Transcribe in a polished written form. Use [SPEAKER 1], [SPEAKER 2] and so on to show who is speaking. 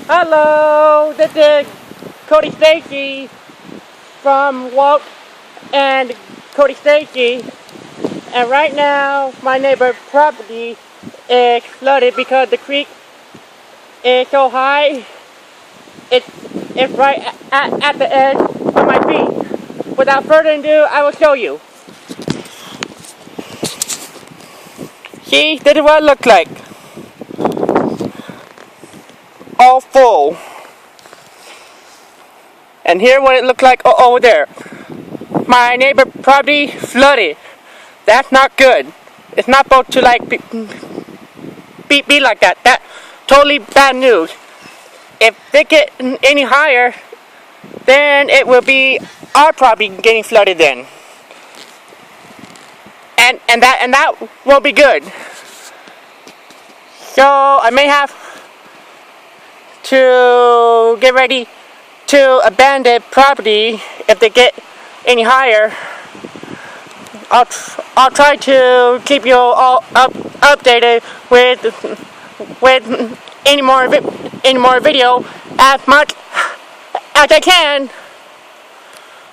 [SPEAKER 1] Hello, this is Cody Stacy from Walt and Cody Stacy, and right now my neighbor's property is flooded because the creek is so high. It's right at the edge of my feet. Without further ado, I will show you. See, this is what it looks like. All full. And here what it looked like over there. My neighbor property flooded. That's not good. It's not supposed to be like that. That's totally bad news. If they get any higher, then it will be our property getting flooded then. And that won't be good. So I may have to get ready to abandon property if they get any higher. I'll try to keep you all updated with any more video as much as I can.